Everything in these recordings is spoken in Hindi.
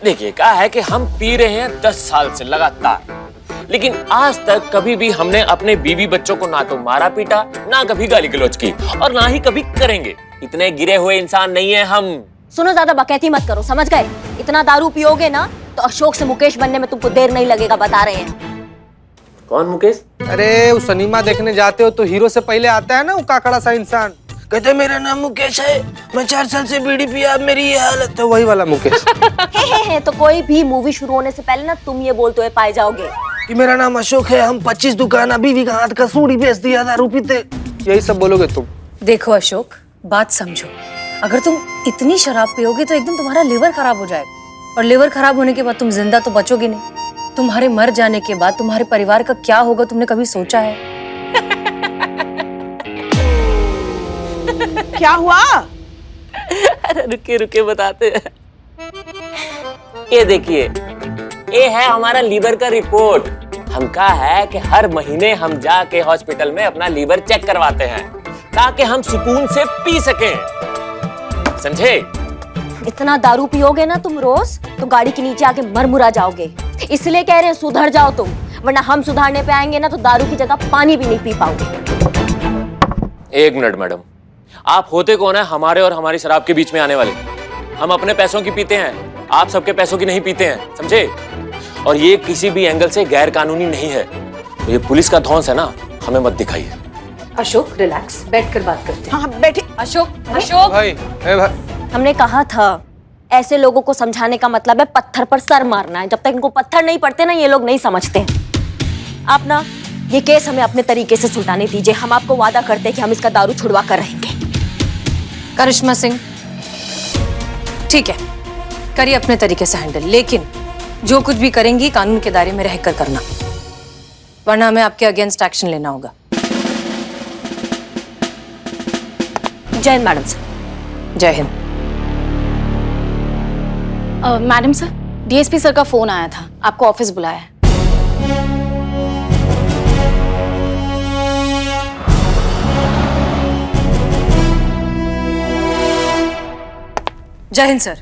देखिए, क्या है कि हम पी रहे हैं 10 साल से लगातार, लेकिन आज तक कभी भी हमने अपने बीवी बच्चों को ना तो मारा पीटा, ना कभी गाली गलौज की, और ना ही कभी करेंगे। इतने गिरे हुए इंसान नहीं है हम। सुनो, ज्यादा बकैती मत करो, समझ गए? इतना दारू पियोगे ना तो अशोक से मुकेश बनने में तुमको देर नहीं लगेगा, बता रहे हैं। कौन मुकेश? अरे उस सिनेमा देखने जाते हो तो हीरो से पहले आता है ना वो काकड़ा सा इंसान, कहते मेरा नाम मुकेश है, मैं 4 साल से बीड़ी पिया, मेरी ये हालत। तो वही वाला मुकेश। हे, तो कोई भी मूवी शुरू होने से पहले ना तुम ये बोलते हुए पाए जाओगे कि मेरा नाम अशोक है, हम 25 दुकान बीवी का हाथ का सूड़ी बेच दिया, दारू पीते। यही सब बोलोगे तुम? देखो अशोक, बात समझो। अगर तुम इतनी शराब पियोगे तो एकदम तुम्हारा लिवर खराब हो जाएगा, और लिवर खराब होने के बाद तुम जिंदा तो बचोगे नहीं। तुम्हारे मर जाने के बाद तुम्हारे परिवार का क्या होगा, तुमने कभी सोचा है? क्या हुआ? अरे रुके रुके बताते हैं। ये देखिए, ये है हमारा लीवर का रिपोर्ट। हम कहा है कि हर महीने हम जाके हॉस्पिटल में अपना लीवर चेक करवाते हैं ताकि हम सुकून से पी सकें, समझे? इतना दारू पियोगे ना तुम रोज तो गाड़ी के नीचे आके मरमुरा जाओगे। इसलिए कह रहे हैं सुधर जाओ तुम, वरना हम सुधारने पे आएंगे ना तो दारू की जगह पानी भी नहीं पी पाओगे। 1 मिनट मैडम, आप होते कौन है हमारे और हमारी शराब के बीच में आने वाले? हम अपने पैसों की पीते हैं, आप सबके पैसों की नहीं पीते हैं, समझे? और ये किसी भी एंगल से गैर कानूनी नहीं है। तो ये पुलिस का धौंस है ना, हमें मत दिखाइए। अशोक रिलैक्स, बैठकर बात करते हैं। हाँ बैठे। अशोक, अशोक भाई, भाई। हमने कहा था ऐसे लोगों को समझाने का मतलब है पत्थर पर सर मारना है। जब तक इनको पत्थर नहीं पड़ते ना ये लोग नहीं समझते। आप ना ये केस हमें अपने तरीके से सुलझाने दीजिए। हम आपको वादा करते हैं कि हम इसका दारू छुड़वा कर रहेंगे। करिश्मा सिंह, ठीक है, करिए अपने तरीके से हैंडल, लेकिन जो कुछ भी करेंगी कानून के दायरे में रहकर करना, वरना हमें आपके अगेंस्ट एक्शन लेना होगा। जय हिंद मैडम सर। जय Hind. Madam sir, DSP sir का फोन आया था, आपको ऑफिस बुलाया है। जय हिंद सर।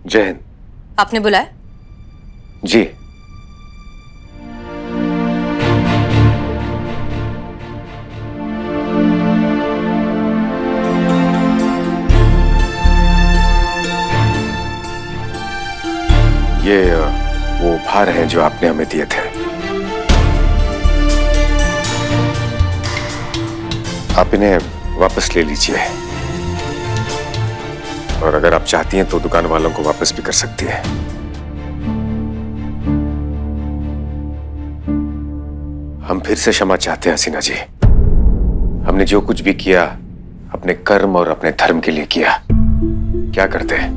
जय हिंद। आपने बुलाया? जी। ये वो उपहार हैं जो आपने हमें दिए थे। आप इन्हें वापस ले लीजिए, और अगर आप चाहती हैं तो दुकान वालों को वापस भी कर सकती है। हम फिर से क्षमा चाहते हैं हसीना जी। हमने जो कुछ भी किया अपने कर्म और अपने धर्म के लिए किया। क्या करते हैं,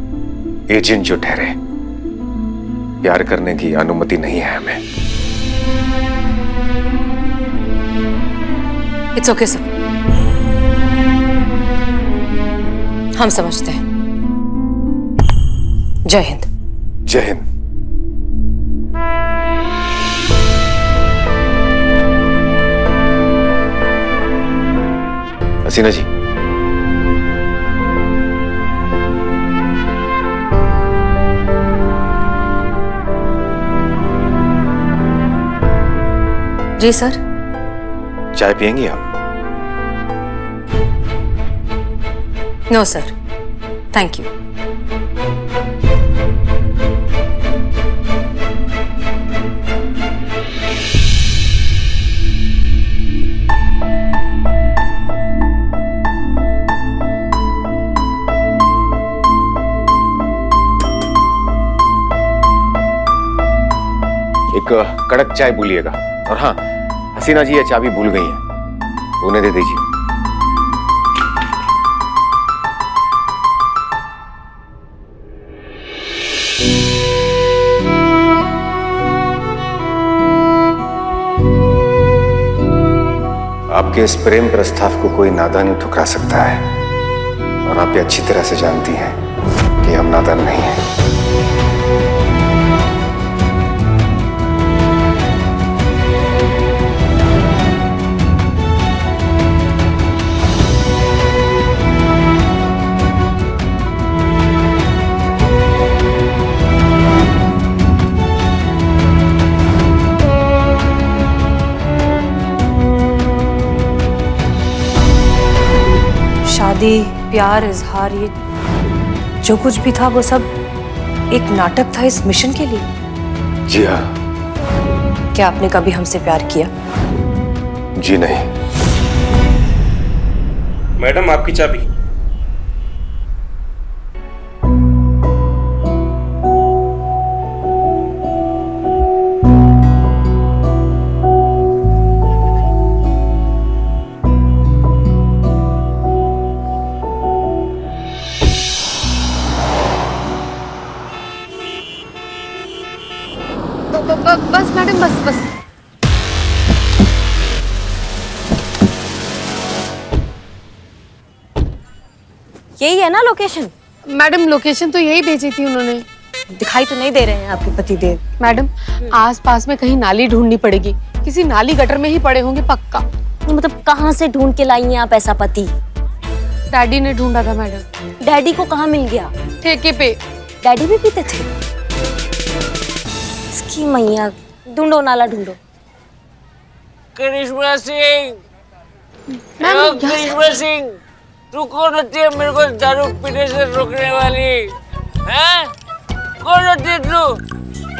एजेंट जो ठहरे, प्यार करने की अनुमति नहीं है हमें। इट्स ओके सर, हम समझते हैं। जय हिंद। जय हिंद। हसीना जी, जी सर। चाय पियेंगी आप? No sir, thank you. एक कड़क चाय भूलिएगा। और हाँ, हसीना जी ये चाबी भूल गई हैं, उन्हें दे दीजिए। आपके इस प्रेम प्रस्ताव को कोई नादान नहीं ठुकरा सकता है, और आप ये अच्छी तरह से जानती हैं कि हम नादान नहीं हैं। शादी, प्यार, इजहार, ये जो कुछ भी था वो सब एक नाटक था इस मिशन के लिए। जी हाँ। क्या आपने कभी हमसे प्यार किया? जी नहीं। मैडम आपकी चाबी। बस मैडम, बस। यही है ना लोकेशन? मैडम लोकेशन तो यही भेजी थी उन्होंने। दिखाई तो नहीं दे रहे हैं आपके पतिदेव। मैडम आसपास में कहीं नाली ढूंढनी पड़ेगी, किसी नाली गटर में ही पड़े होंगे पक्का। मतलब कहाँ से ढूंढ के लाई हैं आप ऐसा पति? डैडी ने ढूंढा था मैडम। डैडी को कहाँ मिल गया? ठेके पे। डैडी भी पीते थे? इसकी मैया, ढूंढो नाला ढूंढो। करिश्मा सिंह, मैम करिश्मा सिंह, तू कौन होती है मेरे को दारू पीने से रोकने वाली? हैं? कौन होती है तू?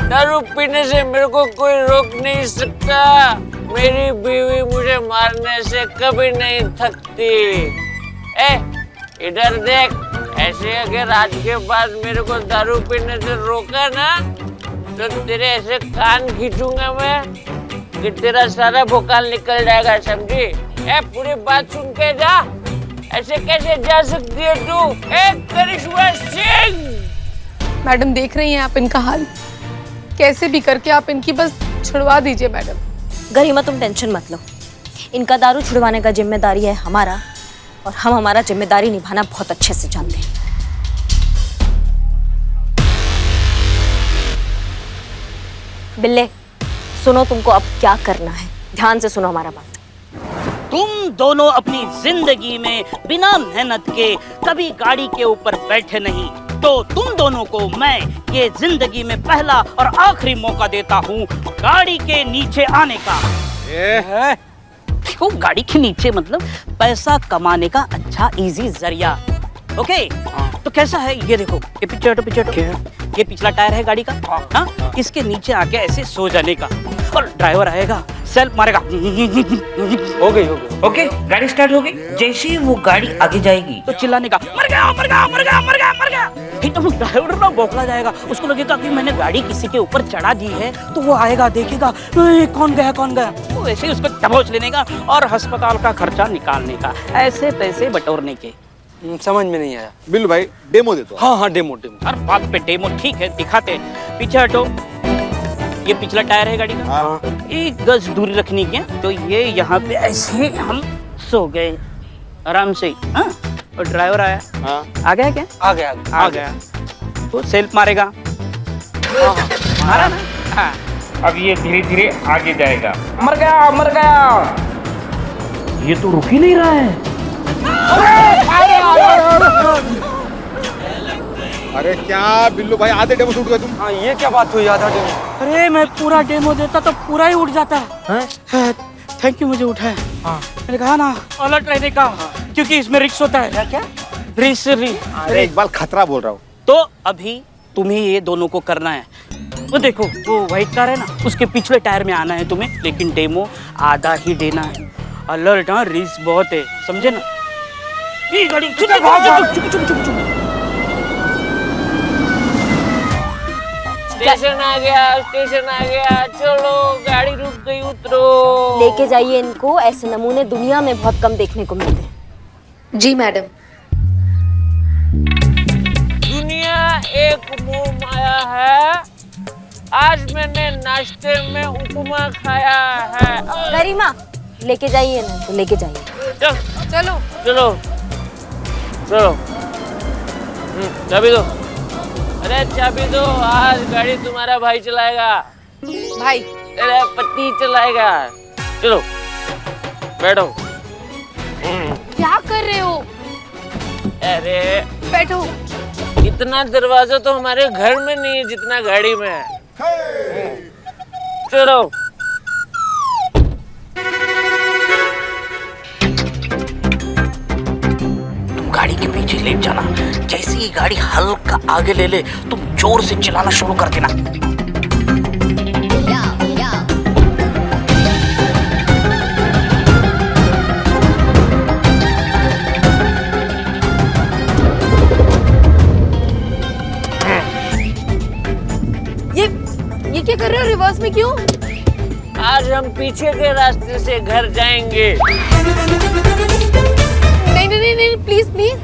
दारू पीने से मेरे को कोई रोक नहीं सकता। मेरी बीवी मुझे मारने से कभी नहीं थकती। इधर देख, ऐसे अगर आज के बाद मेरे को दारू पीने से रोका ना तो तेरे ऐसे कान खींचूंगा मैं कि तेरा सारा भोकाल निकल जाएगा, समझी? पूरी बात सुन के जा। ऐसे कैसे जा सकती है तू? करिश्मा सिंह! मैडम देख रही हैं आप इनका हाल, कैसे भी करके आप इनकी बस छुड़वा दीजिए मैडम। गरिमा तुम टेंशन मत लो, इनका दारू छुड़वाने का जिम्मेदारी है हमारा, और हम हमारा जिम्मेदारी निभाना बहुत अच्छे से जानते हैं। बिल्ले सुनो, तुमको अब क्या करना है, ध्यान से सुनो हमारा बात। तुम दोनों अपनी जिंदगी में बिना मेहनत के कभी गाड़ी के ऊपर बैठे नहीं, तो तुम दोनों को मैं ये जिंदगी में पहला और आखिरी मौका देता हूँ गाड़ी के नीचे आने का। देखो, गाड़ी के नीचे मतलब पैसा कमाने का अच्छा इजी जरिया। ओके, तो कैसा है ये देखो, ये पीछे हटो, ये पिछला टायर है गाड़ी का। हाँ, इसके नीचे आके ऐसे सो जाने का, और ड्राइवर आएगा, सेल्फ मारेगा। हो गई। ओके, गाड़ी स्टार्ट हो गई। जैसे ही वो गाड़ी आगे जाएगी तो चिल्लाने का, मर गया। फिर तो ड्राइवर ना बौखला जाएगा, उसको लगेगा कि मैंने गाड़ी किसी के ऊपर चढ़ा दी है, तो वो आएगा, देखेगा कौन गया। तो ऐसे ही उसको दबोच लेने का और अस्पताल का खर्चा निकालने का, ऐसे पैसे बटोरने के। समझ में नहीं आया। बिल्लू भाई डेमो दे दो। हाँ, डेमो। हर बात पे डेमो, ठीक है दिखाते हैं। पीछे हटो, ये पिछला टायर है गाड़ी का, 1 गज दूरी रखनी है, तो ये यहाँ पे ऐसे हम सो गए आराम से। हाँ, और ड्राइवर आया। आ गया क्या? आ गया तो सेल्फ मारेगा। मारा ना? हाँ। अब ये धीरे धीरे आगे जाएगा। मर गया। ये तो रुक ही नहीं रहा है। अरे क्या बिल्लू भाई, आधे डेमो शूट गए तुम। हाँ, ये क्या बात हुई, आधा डेमो? अरे मैं पूरा डेमो देता तो पूरा ही उठ जाता। थैंक यू, मुझे उठाया। मैंने कहा ना अलर्ट रहने का, क्योंकि इसमें रिस्क होता है। क्या? रिस्क। अरे इकबाल खतरा बोल रहा हूँ। तो अभी तुम्हें ये दोनों को करना है। वो देखो, वो व्हाइट कार है ना, उसके पिछले टायर में आना है तुम्हें, लेकिन डेमो आधा ही देना है। अलर्ट, हाँ, रिस्क बहुत है, समझे ना? ये गाड़ी चुप। स्टेशन आ गया, चलो गाड़ी रुक गई, उतरो। लेके जाइए इनको, ऐसे नमूने दुनिया में बहुत कम देखने को मिलते हैं। जी मैडम। दुनिया एक मोह माया है, आज मैंने नाश्ते में उपमा खाया है। गरिमा लेके जाइए ना, तो लेके जाइए। चलो। चाबी दो। अरे चाबी दो, आज गाड़ी तुम्हारा भाई चलाएगा। भाई तेरा पति चलाएगा। चलो बैठो। क्या कर रहे हो? अरे बैठो। इतना दरवाजा तो हमारे घर में नहीं है जितना गाड़ी में है। चलो। लेट जाना। जैसे ही गाड़ी हल्का आगे ले ले तुम जोर से चलाना शुरू कर देना। ये क्या कर रहे हो? रिवर्स में क्यों? आज हम पीछे के रास्ते से घर जाएंगे। नहीं नहीं नहीं नहीं, प्लीज प्लीज।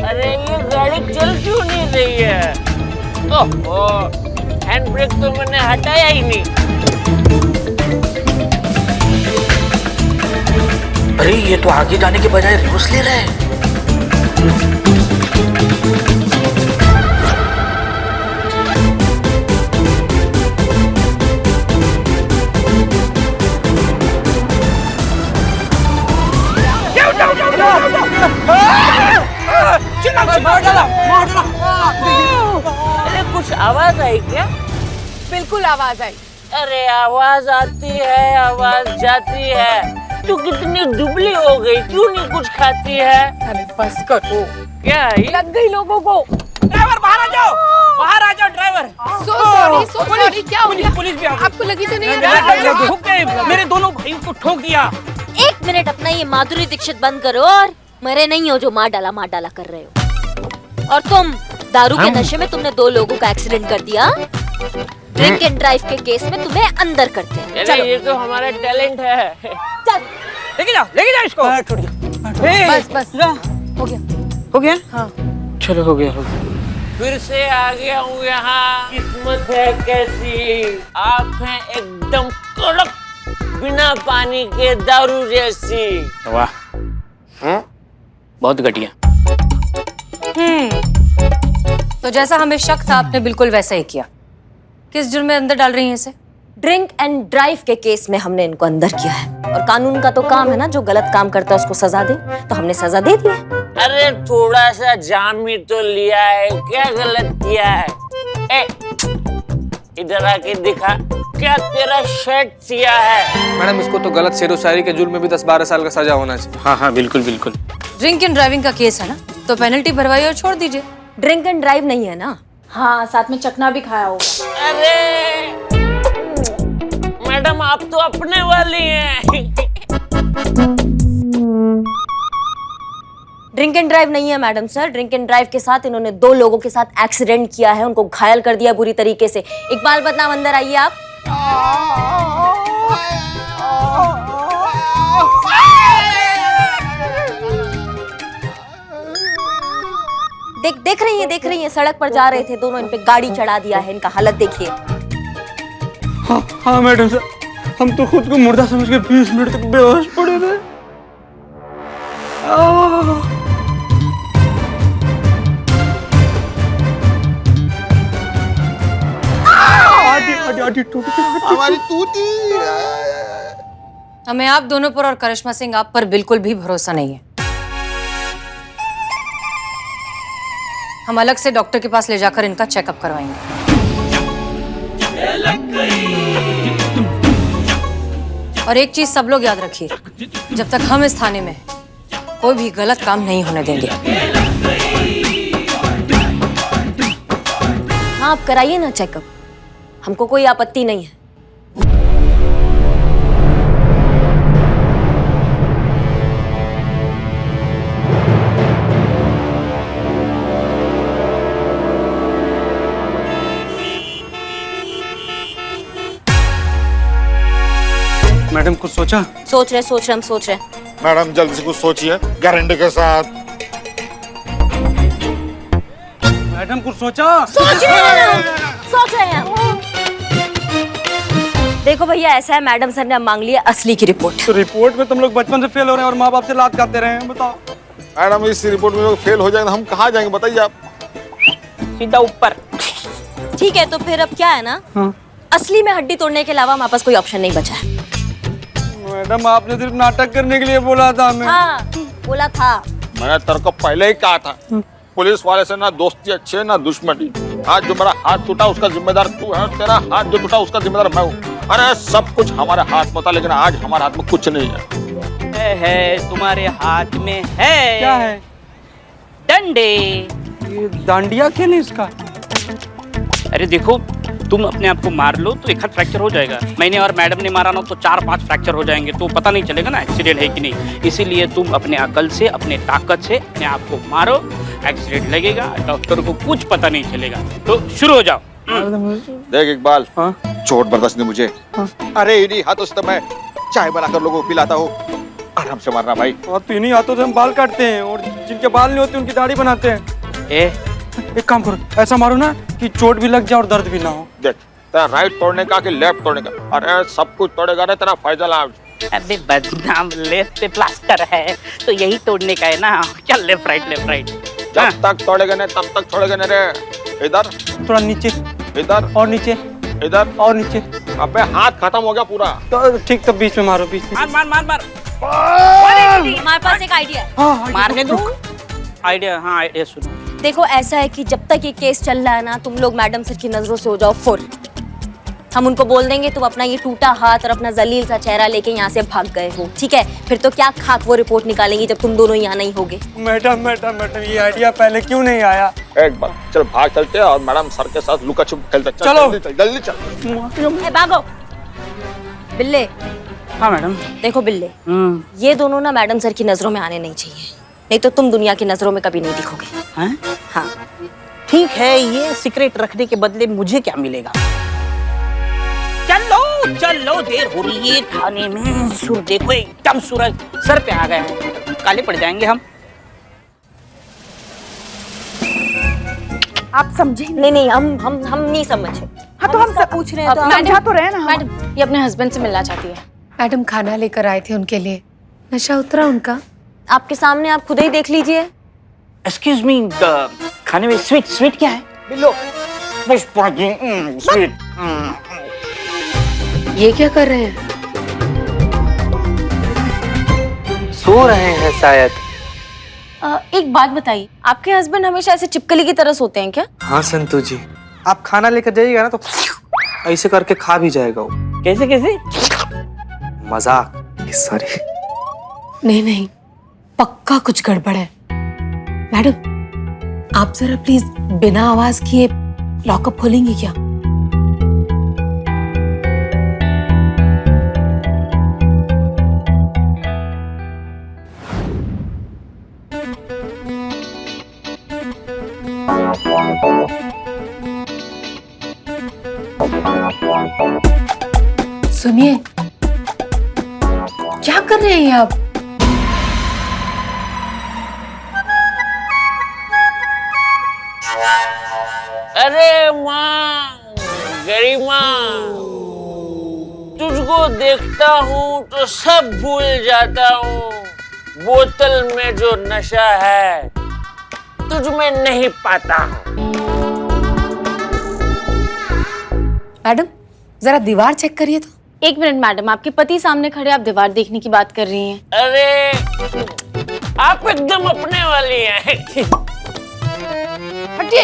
अरे ये गाड़ी चल क्यों नहीं रही है? ओहो, हैंड ब्रेक तो मैंने हटाया ही नहीं। अरे ये तो आगे जाने के बजाय रिवर्स ले रहा है। अरे कुछ आवाज आई क्या? बिल्कुल आवाज आई। अरे आवाज आती है, आवाज जाती है। तू कितनी दुबली हो गई, क्यों नहीं कुछ खाती है? अरे बस करो। क्या है? लग गई लोगों को। ड्राइवर बाहर आ जाओ, बाहर आ जाओ ड्राइवर। सो सॉरी, क्या हो गया? पुलिस भी आ गई। आपको लगी तो नहीं है? ठोक गए, मेरे दोनों भाइयों को ठोक दिया। एक मिनट, अपना ये माधुरी दीक्षित बंद करो और मरे नहीं हो जो मार डाला कर रहे हो। और तुम दारू के नशे में तुमने 2 लोगों का एक्सीडेंट कर दिया। ड्रिंक एंड ड्राइव के केस में तुम्हें अंदर करते हैं। चलो, ये तो हमारा टैलेंट है। चल लेके जाओ इसको। बस बस हो गया। हो गया? हाँ। चलो हो गया, हो गया। फिर से आ गया हूँ यहाँ। किस्मत है कैसी, आप हैं एकदम कड़क, बिना पानी के दारू जैसी। वाह, बहुत घटिया। तो जैसा हमें शक था आपने बिल्कुल वैसा ही किया। किस जुर्म में अंदर डाल रही हैं इसे? ड्रिंक एंड ड्राइव के केस में हमने इनको अंदर किया है। और कानून का तो काम है ना, जो गलत काम करता है उसको सजा दे, तो हमने सजा दे दी है। अरे थोड़ा सा जाम ही तो लिया है, क्या गलत किया है? ए, इधर आके दिखा, क्या तेरा शर्ट सिया है? मैडम इसको तो गलत शेरो शायरी के जुर्म में भी 10-12 साल का सजा होना चाहिए। हाँ हाँ बिल्कुल बिल्कुल। ड्रिंक एंड ड्राइविंग का केस है ना, तो पेनल्टी भरवाइए और छोड़ दीजिए। ड्रिंक एंड ड्राइव नहीं है ना। हाँ, साथ में चखना भी खाया होगा। अरे मैडम आप तो अपने वाली हैं। ड्रिंक एंड ड्राइव नहीं है madam sir. Drink and drive के साथ इन्होंने 2 लोगों के साथ एक्सीडेंट किया है, उनको घायल कर दिया बुरी तरीके से। इकबाल बदनाम, अंदर आइए आप। देख रही हैं, सड़क पर जा रहे थे दोनों, इन पे गाड़ी चढ़ा दिया है। इनका हालत देखिए। हाँ मैडम सर, हम तो खुद को मुर्दा समझ के 20 मिनट तक बेहोश पड़े रहे। हमारी तूती। हमें आप दोनों पर और करिश्मा सिंह आप पर बिल्कुल भी भरोसा नहीं है। हम अलग से डॉक्टर के पास ले जाकर इनका चेकअप करवाएंगे। और एक चीज सब लोग याद रखिए, जब तक हम इस थाने में हैं, कोई भी गलत काम नहीं होने देंगे। हाँ, आप कराइए ना चेकअप, हमको कोई आपत्ति नहीं है। मैडम कुछ सोचा? सोच रहे। मैडम जल्दी से कुछ सोचिए, गारंटी के साथ। मैडम कुछ सोचा? सोच रहे हैं। देखो भैया, ऐसा है, मैडम सर ने अब मांग लिया असली की रिपोर्ट। तो रिपोर्ट में तुम लोग बचपन से फेल हो रहे हैं और माँ बाप से लात खाते रहे हैं, बताओ। मैडम इस रिपोर्ट में फेल हो जाएगा तो हम कहाँ जाएंगे बताइए आप। सीधा ऊपर। ठीक है, तो फिर अब क्या है ना, असली में हड्डी तोड़ने के अलावा हमारे पास कोई ऑप्शन नहीं बचा है। मैडम आपने सिर्फ नाटक करने के लिए बोला था हमें। हाँ, बोला था। मैंने तेरे को पहले ही कहा था, पुलिस वाले से ना दोस्ती अच्छी है ना दुश्मनी। आज जो मेरा हाथ टूटा उसका जिम्मेदार तू है, तेरा हाथ जो टूटा उसका जिम्मेदार मैं हूँ। अरे सब कुछ हमारे हाथ में था, लेकिन आज हमारे हाथ में कुछ नहीं है। तुम्हारे हाथ में है। क्या है? डंडे। ये डांडिया क्या नहीं इसका? अरे देखो, तुम अपने आप को मार लो तो एक हाथ फ्रैक्चर हो जाएगा, मैंने और मैडम ने मारा ना तो 4-5 फ्रैक्चर हो जाएंगे, तो पता नहीं चलेगा ना एक्सीडेंट है कि नहीं। इसीलिए तुम अपने अकल से, अपने ताकत से अपने आप को मारो, एक्सीडेंट लगेगा, डॉक्टर को कुछ पता नहीं चलेगा। तो शुरू हो जाओ। देख इकबाल, चोट बर्दाश्त नहीं मुझे। अरे इन्हीं हाथों से तो मैं चाय बनाकर लोगों को पिलाता हूँ। आराम से मारना भाई। और तो इन्हीं हाथों से हम बाल काटते हैं, और जिनके बाल नहीं होते उनकी दाढ़ी बनाते हैं। एक काम करो, ऐसा मारो ना कि चोट भी लग जाए और दर्द भी ना हो। देख, तेरा राइट तोड़ने का कि लेफ्ट तोड़ने का? अरे सब कुछ तोड़ेगा रे तेरा फैजल आज। अबे बदनाम, लेफ्ट पे प्लास्टर है तो यही तोड़ने का है ना। चल लेफ्ट राइट। जब तक तोड़ेगा नहीं तब तक छोड़ेगा नहीं रे। इधर थोड़ा नीचे, इधर और नीचे, इधर और नीचे। अबे हाथ खत्म हो गया पूरा। तो ठीक, तो बीच में मारो, बीच में। मार। हमारे पास एक आइडिया है। मारने दो। आइडिया? हाँ आइडिया सुनो। देखो ऐसा है कि जब तक ये केस चल रहा है ना, तुम लोग मैडम सर की नजरों से हो जाओ फुर। हम उनको बोल देंगे तुम अपना ये टूटा हाथ और अपना जलील सा चेहरा लेके यहाँ से भाग गए हो, ठीक है? फिर तो क्या खाक वो रिपोर्ट निकालेंगी जब तुम दोनों यहाँ नहीं होगे। मैडम, ये आइडिया पहले क्यों नहीं आया? एक बार चल भाग चलते और मैडम सर के साथ लुका छुप खेलते। चलो जल्दी चल। भागो। बिल्ले। हाँ मैडम। देखो बिल्ले, ये दोनों ना मैडम सर की नजरों में आने नहीं चाहिए, नहीं तो तुम दुनिया की नजरों में कभी नहीं दिखोगे। हाँ ठीक है, ये सीक्रेट रखने के बदले मुझे क्या मिलेगा? चलो, देर हो रही है खाने में। सूरज देखो, एकदम सूरज सर पे आ गए हैं, काले पड़ जाएंगे हम। आप समझे? नहीं, हम नहीं समझे। हाँ तो हम सब पूछ रहे हैं, तो समझा तो रहे ना। मैडम, ये अपने हस्बैंड से मिलना चाहती है। मैडम खाना लेकर आए थे उनके लिए, नशा उतरा उनका। आपके सामने, आप खुद ही देख लीजिए। एक्सक्यूज मी, खाने में स्वीट क्या है? बिल्लो स्वीट। ये क्या कर रहे हैं? सो रहे हैं शायद। एक बात बताइए, आपके हस्बैंड हमेशा ऐसे चिपकली की तरह सोते हैं क्या? हाँ संतू जी, आप खाना लेकर जाइएगा ना तो ऐसे करके खा भी जाएगा वो। कैसे? मजाक, सॉरी। नहीं, पक्का कुछ गड़बड़ है। मैडम, आप जरा प्लीज बिना आवाज किए लॉकअप खोलेंगी क्या? सुनिए, क्या कर रहे हैं आप? अरे माँ, गरिमा, तुझको देखता हूँ तो सब भूल जाता हूँ। बोतल में जो नशा है तुझ में नहीं पाता हूँ। मैडम, जरा दीवार चेक करिए तो। एक मिनट मैडम, आपके पति सामने खड़े, आप दीवार देखने की बात कर रही हैं। अरे आप एकदम अपने वाली हैं। हटिए।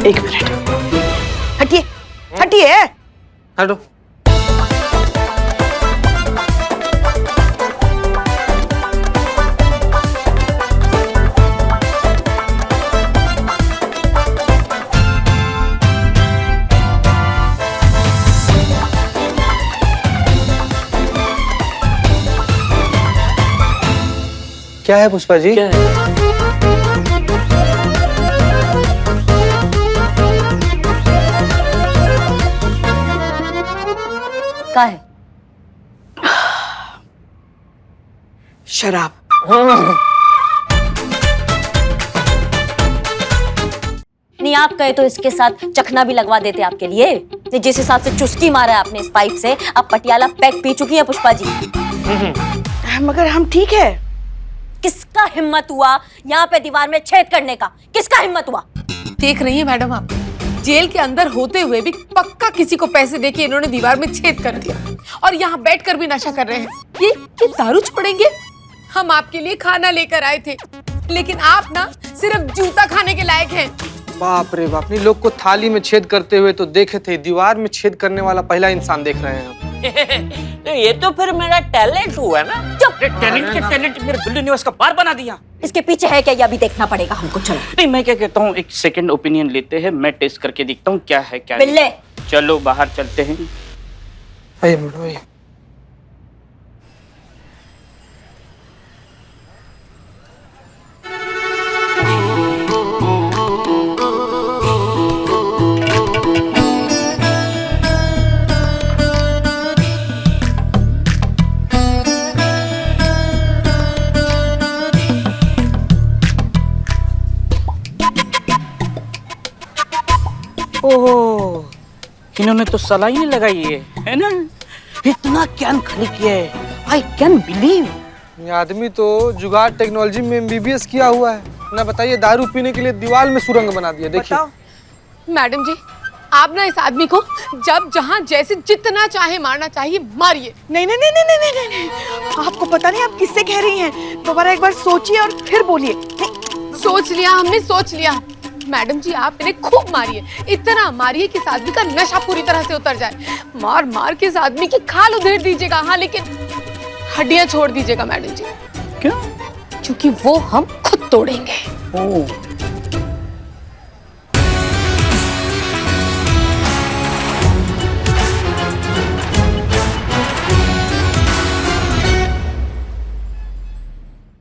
एक मिनट, हटिए। हटो। क्या है पुष्पा जी? क्या है? क्या है? शराब। नहीं, आप कहे तो इसके साथ चखना भी लगवा देते आपके लिए। जिस हिसाब से चुस्की मारा है आपने इस पाइप से, अब पटियाला पैक पी चुकी है पुष्पा जी। मगर हम ठीक है। किसका हिम्मत हुआ यहाँ पे दीवार में छेद करने का? किसका हिम्मत हुआ? देख रही है मैडम आप, जेल के अंदर होते हुए भी पक्का किसी को पैसे देके इन्होंने दीवार में छेद कर दिया और यहाँ बैठकर भी नशा कर रहे हैं। ये दारू छोड़ेंगे? हम आपके लिए खाना लेकर आए थे, लेकिन आप ना सिर्फ जूता खाने के लायक हैं। बाप रे बाप, लोग को थाली में छेद करते हुए तो देखे थे, दीवार में छेद करने वाला पहला इंसान देख रहे हैं आप। तो ये तो फिर मेरा टैलेंट हुआ ना। टैलेंट मेरे दिल्ली निवास का बार बना दिया। इसके पीछे है क्या, ये अभी देखना पड़ेगा हमको। चलो नहीं, मैं क्या कहता हूँ, एक सेकंड ओपिनियन लेते हैं, मैं टेस्ट करके देखता हूँ क्या है क्या बिल्ले। नहीं। चलो बाहर चलते हैं। आइए मैडम आइए। ओह, इन्होंने तो सलाई नहीं लगाई है ना? इतना ज्ञान खली किया है, आई कैन बिलीव। ये आदमी तो जुगाड़ टेक्नोलॉजी में MBBS किया हुआ है ना। बताइए, दारू पीने के लिए दीवार में सुरंग बना दिया। देखिए मैडम जी, आप ना इस आदमी को जब जहाँ जैसे जितना चाहे मारना चाहिए मारिए। नहीं नहीं नहीं नहीं नहीं नहीं नहीं, आपको पता नहीं आप किससे कह रही हैं। दोबारा एक बार सोचिए और फिर बोलिए। सोच लिया, हमने सोच लिया। मैडम जी, आप इन्हें खूब मारिए, इतना मारिए कि इस आदमी का नशा पूरी तरह से उतर जाए। मार मार के इस आदमी की खाल उधेड़ दीजिएगा। हाँ, लेकिन हड्डियां छोड़ दीजिएगा मैडम जी। क्यों? क्योंकि वो हम खुद तोड़ेंगे। ओह,